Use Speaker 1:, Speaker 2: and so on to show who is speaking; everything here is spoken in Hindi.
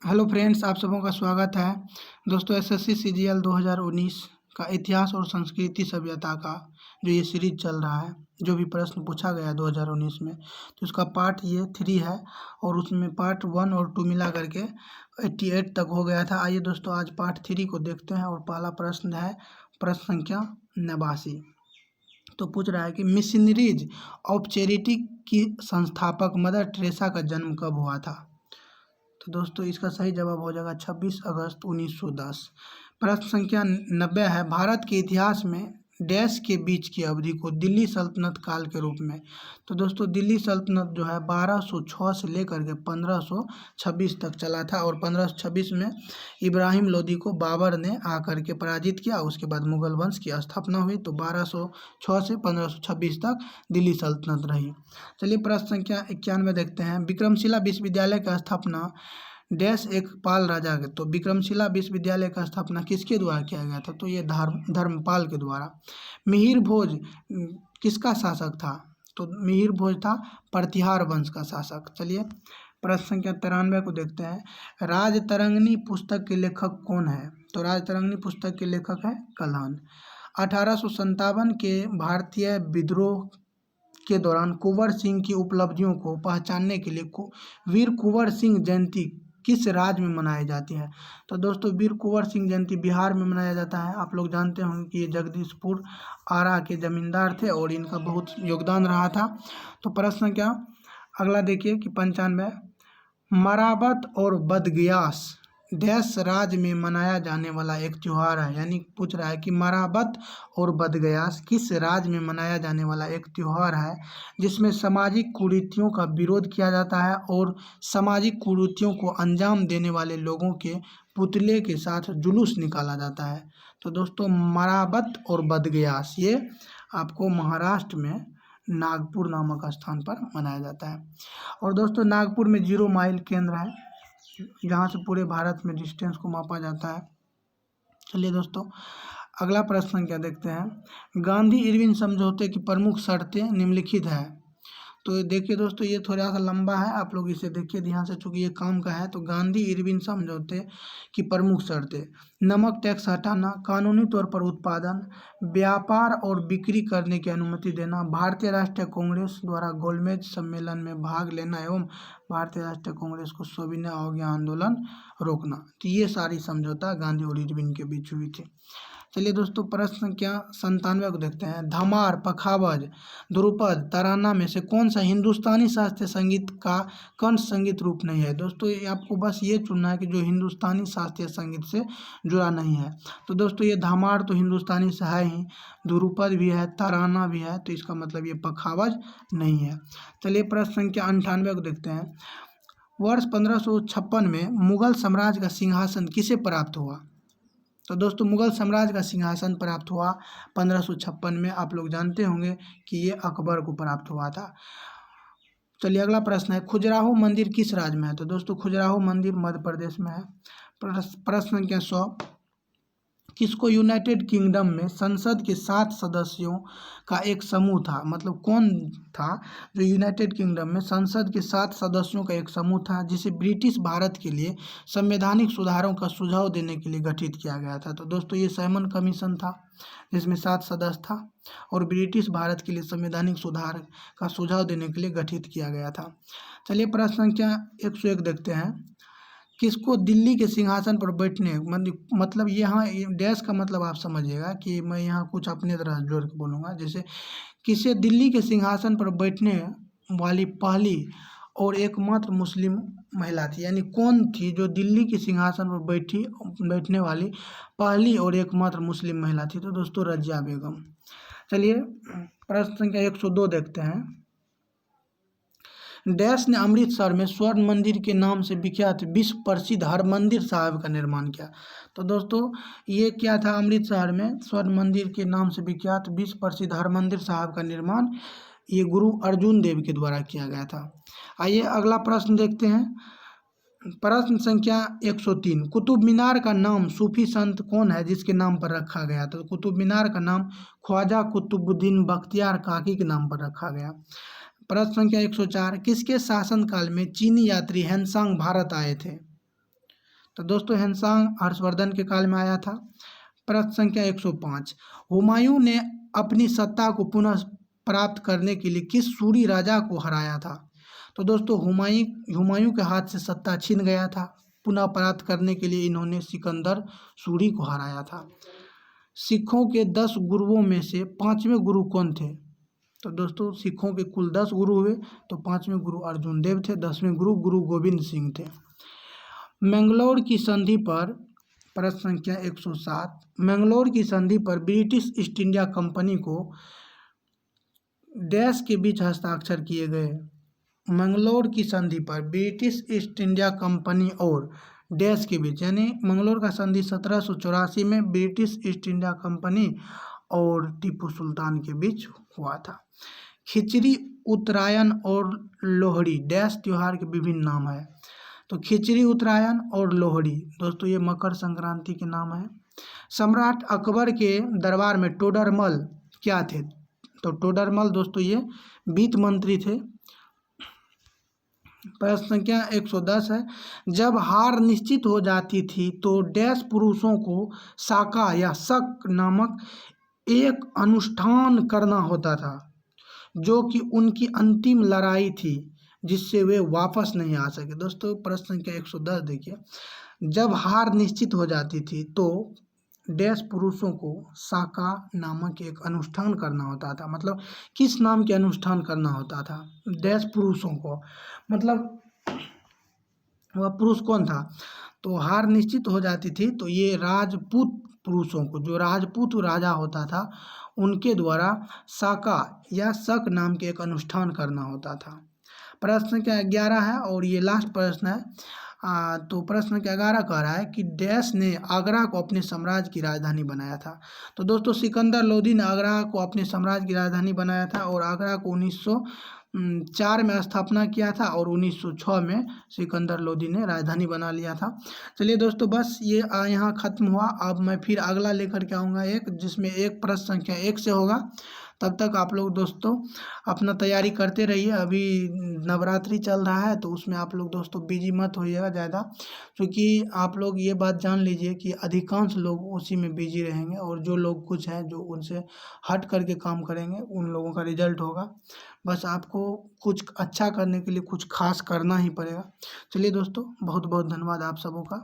Speaker 1: हेलो फ्रेंड्स, आप सबों का स्वागत है। दोस्तों, एसएससी सीजीएल 2019 का इतिहास और संस्कृति सभ्यता का जो ये सीरीज चल रहा है, जो भी प्रश्न पूछा गया 2019 में, तो उसका पार्ट ये 3 है और उसमें पार्ट 1 और 2 मिला करके 88 तक हो गया था। आइए दोस्तों, आज पार्ट 3 को देखते हैं और पहला प्रश्न है प्रश्न संख्या 89। तो पूछ रहा है कि मिशनरीज ऑफ चैरिटी की संस्थापक मदर टेरेसा का जन्म कब हुआ था। तो दोस्तों, इसका सही जवाब हो जाएगा 26 अगस्त 1910। प्रश्न संख्या 90 है, भारत के इतिहास में डैश के बीच की अवधि को दिल्ली सल्तनत काल के रूप में। तो दोस्तों, दिल्ली सल्तनत जो है 1206 से लेकर के 1526 तक चला था और 1526 में इब्राहिम लोदी को बाबर ने आकर के पराजित किया। उसके बाद मुगल वंश की स्थापना हुई, तो 1206 से 1526 तक दिल्ली सल्तनत रही। चलिए प्रश्न संख्या 91 देखते हैं, विक्रमशिला विश्वविद्यालय का स्थापना डैश एक पाल राजा के। तो विक्रमशिला विश्वविद्यालय का स्थापना किसके द्वारा किया गया था। तो ये धर्मपाल के द्वारा। मिहिर भोज किसका शासक था। तो मिहिर भोज था प्रतिहार वंश का शासक। चलिए प्रश्न संख्या 93 को देखते हैं, राजतरंगिणी पुस्तक के लेखक कौन है। तो राजतरंगिणी पुस्तक के लेखक है कल्हण। 1857 के भारतीय विद्रोह के दौरान कुंवर सिंह की उपलब्धियों को पहचानने के लिए वीर कुंवर सिंह जयंती किस राज्य में मनाई जाती है। तो दोस्तों, वीर कुंवर सिंह जयंती बिहार में मनाया जाता है। आप लोग जानते होंगे कि ये जगदीशपुर आरा के जमींदार थे और इनका बहुत योगदान रहा था। तो प्रश्न क्या अगला देखिए कि 95, मराबत और बदगयास डैश राज्य में मनाया जाने वाला एक त्यौहार है। यानी पूछ रहा है कि मराबत और बदगयास किस राज्य में मनाया जाने वाला एक त्यौहार है जिसमें सामाजिक कुरीतियों का विरोध किया जाता है और सामाजिक कुरीतियों को अंजाम देने वाले लोगों के पुतले के साथ जुलूस निकाला जाता है। तो दोस्तों, मराबत और बदगयास ये आपको महाराष्ट्र में नागपुर नामक स्थान पर मनाया जाता है। और दोस्तों, नागपुर में 0 माइल केंद्र है जहाँ से पूरे भारत में डिस्टेंस को मापा जाता है। चलिए दोस्तों, अगला प्रश्न क्या देखते हैं, गांधी इरविन समझौते की प्रमुख शर्तें निम्नलिखित है। तो देखिए दोस्तों, ये थोड़ा सा लंबा है, आप लोग इसे देखिए ध्यान से, चूंकि ये काम का है। तो गांधी इरविन समझौते की प्रमुख शर्तें, नमक टैक्स हटाना, कानूनी तौर पर उत्पादन, व्यापार और बिक्री करने की अनुमति देना, भारतीय राष्ट्रीय कांग्रेस द्वारा गोलमेज सम्मेलन में भाग लेना एवं भारतीय राष्ट्रीय कांग्रेस को सविनय अवज्ञा आंदोलन रोकना। तो ये सारी समझौता गांधी और इरविन के बीच हुई थी। चलिए दोस्तों, प्रश्न संख्या 97 को देखते हैं, धमार, पखावज, ध्रुपद, तराना में से कौन सा हिंदुस्तानी शास्त्रीय संगीत का कंठ संगीत रूप नहीं है। दोस्तों, ये आपको बस ये चुनना है कि जो हिंदुस्तानी शास्त्रीय संगीत से जुड़ा नहीं है। तो दोस्तों, ये धमार तो हिंदुस्तानी से है ही, ध्रुपद भी है, तराना भी है, तो इसका मतलब ये पखावज नहीं है। चलिए प्रश्न संख्या 98 को देखते हैं, वर्ष 1556 में मुगल साम्राज्य का सिंहासन किसे प्राप्त हुआ। तो दोस्तों, मुगल साम्राज्य का सिंहासन प्राप्त हुआ 1556 में। आप लोग जानते होंगे कि ये अकबर को प्राप्त हुआ था। चलिए अगला प्रश्न है, खजुराहो मंदिर किस राज्य में है। तो दोस्तों, खजुराहो मंदिर मध्य प्रदेश में है। प्रश्न संख्या 100, किसको यूनाइटेड किंगडम में संसद के 7 सदस्यों का एक समूह था। मतलब कौन था जो यूनाइटेड किंगडम में संसद के 7 सदस्यों का एक समूह था जिसे ब्रिटिश भारत के लिए संवैधानिक सुधारों का सुझाव देने के लिए गठित किया गया था। तो दोस्तों, ये साइमन कमीशन था जिसमें 7 सदस्य था और ब्रिटिश भारत के लिए संवैधानिक सुधार का सुझाव देने के लिए गठित किया गया था। चलिए प्रश्न संख्या 101 देखते हैं, किसको दिल्ली के सिंहासन पर बैठने मतलब यहाँ डैश का मतलब आप समझिएगा कि मैं यहाँ कुछ अपने तरह जोड़ के बोलूँगा। जैसे किसे दिल्ली के सिंहासन पर बैठने वाली पहली और एकमात्र मुस्लिम महिला थी। यानी कौन थी जो दिल्ली के सिंहासन पर बैठने वाली पहली और एकमात्र मुस्लिम महिला थी। तो दोस्तों, रजिया बेगम। चलिए प्रश्न संख्या 102 देखते हैं, डैश ने अमृतसर में स्वर्ण मंदिर के नाम से विख्यात विश्व प्रसिद्ध हरमंदिर साहिब का निर्माण किया। तो दोस्तों, ये क्या था, अमृतसर में स्वर्ण मंदिर के नाम से विख्यात विश्व प्रसिद्ध हरमंदिर साहिब का निर्माण ये गुरु अर्जुन देव के द्वारा किया गया था। आइए अगला प्रश्न देखते हैं, प्रश्न संख्या 103, कुतुब मीनार का नाम सूफी संत कौन है जिसके नाम पर रखा गया। तो कुतुब मीनार का नाम ख्वाजा कुतुबुद्दीन बख्तियार काकी के नाम पर रखा गया। प्रश्न संख्या 104, किसके शासनकाल में चीनी यात्री हैंसांग भारत आए थे। तो दोस्तों ह्वेनसांग हर्षवर्धन के काल में आया था। प्रश्न संख्या 105, हुमायूं ने अपनी सत्ता को पुनः प्राप्त करने के लिए किस सूरी राजा को हराया था? तो दोस्तों हुमायूं के हाथ से सत्ता छिन गया था। पुनः प्राप्त करने के लिए इन्होंने सिकंदर सूरी को हराया था। सिखों के 10 गुरुओं में से 5वें गुरु कौन थे? तो दोस्तों सिखों के कुल 10 गुरु हुए, तो 5वें गुरु अर्जुन देव थे, 10वें गुरु गुरु गोविंद सिंह थे। मैंगलोर की संधि पर, प्रश्न संख्या 107, मैंगलोर की संधि पर ब्रिटिश ईस्ट इंडिया कंपनी को डैश के बीच हस्ताक्षर किए गए? मैंगलोर की संधि पर ब्रिटिश ईस्ट इंडिया कंपनी और डैश के बीच, यानी मैंगलोर का संधि 1784 में ब्रिटिश ईस्ट इंडिया कंपनी और टीपू सुल्तान के बीच हुआ था। खिचड़ी, उत्तरायण और लोहड़ी डैश त्योहार के विभिन्न नाम है? तो खिचड़ी, उत्तरायण और लोहड़ी दोस्तों ये मकर संक्रांति के नाम है। सम्राट अकबर के दरबार में टोडरमल क्या थे? तो टोडरमल दोस्तों ये वित्त मंत्री थे। प्रश्न संख्या 110 है, जब हार निश्चित हो जाती थी तो डैश पुरुषों को साका या शक नामक एक अनुष्ठान करना होता था, जो कि उनकी अंतिम लड़ाई थी जिससे वे वापस नहीं आ सके। दोस्तों प्रश्न संख्या 110 देखिए, जब हार निश्चित हो जाती थी तो डैश पुरुषों को साका नामक एक अनुष्ठान करना होता था। मतलब किस नाम के अनुष्ठान करना होता था? डैश पुरुषों को, मतलब वह पुरुष कौन था? तो हार निश्चित हो जाती थी तो ये राजपूत पुरुषों को, जो राजपूत राजा होता था, उनके द्वारा साका या शक नाम के एक अनुष्ठान करना होता था। प्रश्न क्या 11 है और ये लास्ट प्रश्न है। तो प्रश्न क्या 11 कह रहा है कि डैश ने आगरा को अपने साम्राज्य की राजधानी बनाया था? तो दोस्तों सिकंदर लोदी ने आगरा को अपने साम्राज्य की राजधानी बनाया था और आगरा को 1904 में स्थापना किया था और 1906 में सिकंदर लोदी ने राजधानी बना लिया था। चलिए दोस्तों बस ये यहाँ ख़त्म हुआ। अब मैं फिर अगला लेकर के आऊँगा एक, जिसमें एक प्रश्न संख्या 1 से होगा। तब तक आप लोग दोस्तों अपना तैयारी करते रहिए। अभी नवरात्रि चल रहा है तो उसमें आप लोग दोस्तों बिजी मत होइएगा ज़्यादा, क्योंकि आप लोग ये बात जान लीजिए कि अधिकांश लोग उसी में बिजी रहेंगे और जो लोग कुछ हैं जो उनसे हट करके काम करेंगे उन लोगों का रिजल्ट होगा। बस आपको कुछ अच्छा करने के लिए कुछ खास करना ही पड़ेगा। चलिए दोस्तों बहुत बहुत धन्यवाद आप सबों का।